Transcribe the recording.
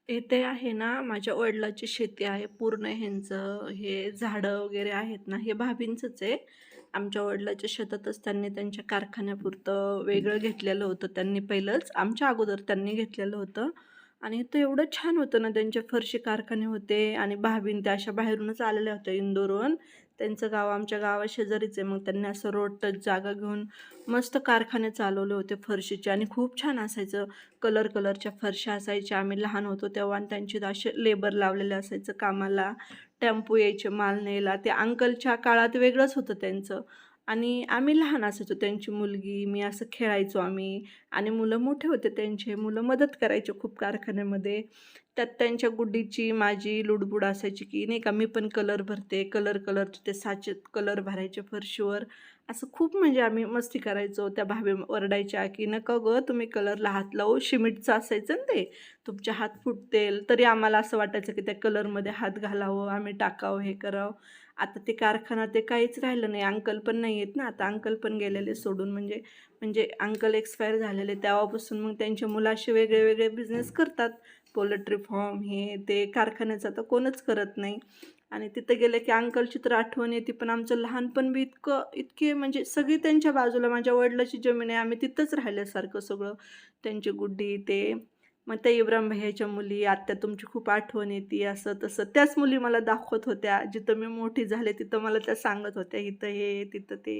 इथे आहे ना, माझ्या वडिलांची शेती आहे. पूर्ण ह्यांचं हे झाडं वगैरे आहेत ना, हे भाभींचंच आहे. आमच्या वडिलांच्या शेतातच त्यांनी त्यांच्या कारखान्यापुरतं वेगळं घेतलेलं होतं त्यांनी पहिलंच. आमच्या अगोदर त्यांनी घेतलेलं होतं आणि ते एवढं छान होतं ना, त्यांचे फरशी कारखाने होते आणि भाभीन त्या अशा बाहेरूनच आलेल्या होत्या इंदोरहून. त्यांचं गाव आमच्या गावाशेजारीच आहे. मग त्यांनी असं रोड टच जागा घेऊन मस्त कारखाने चालवले होते फरशीचे आणि खूप छान असायचं. कलरच्या फरशा असायच्या. आम्ही लहान होतो तेव्हा आणि त्यांचे असे लेबर लावलेले असायचं कामाला. टेम्पो यायचे माल न्यायला. ते अंकलच्या काळात वेगळंच होतं त्यांचं आणि आम्ही लहान असायचो. त्यांची मुलगी, मी असं खेळायचो आम्ही आणि मुलं मोठे होते त्यांचे. मुलं मदत करायचे खूप कारखान्यामध्ये. त्यात त्यांच्या गुड्डीची, माझी लुडबुड असायची, की नाही का मी पण कलर भरते. कलरचे ते साचेत कलर भरायचे फरशीवर. असं खूप म्हणजे आम्ही मस्ती करायचो. त्या भाभी ओरडायच्या, की "नका गं तुम्ही कलरला हात लावू." सिमेंटचं असायचं ना ते. तुमचे हात फुटतील. तरी आम्हाला असं वाटायचं, की त्या कलरमध्ये हात घालावं, आम्ही टाकावं, हे करावं. आता ते कारखाना ते काहीच राहिलं नाही. अंकल पण नाही आहेत ना आता. अंकल पण गेलेले सोडून म्हणजे म्हणजे अंकल एक्सपायर झालेले. तेव्हापासून मग त्यांचे मुलं असे वेगळे बिझनेस करतात. पोल्ट्री फार्म हे ते. कारखान्याचं आता कोणच करत नाही. आणि तिथं गेलं की अंकलची तर आठवण येते. पण आमचं लहानपण बी इतके म्हणजे सगळी त्यांच्या बाजूला माझ्या वडिलांची जमीन आहे. आम्ही तिथंच राहिल्यासारखं सगळं. त्यांची गुड्डी ते. मग त्या इब्राहिम भैय्याच्या मुली, "आत्या तुमची खूप आठवण येते," असं तसं. त्याच मुली मला दाखवत होत्या. जिथं मी मोठी झाले तिथं मला त्या सांगत होत्या, "इथं हे, तिथं ते."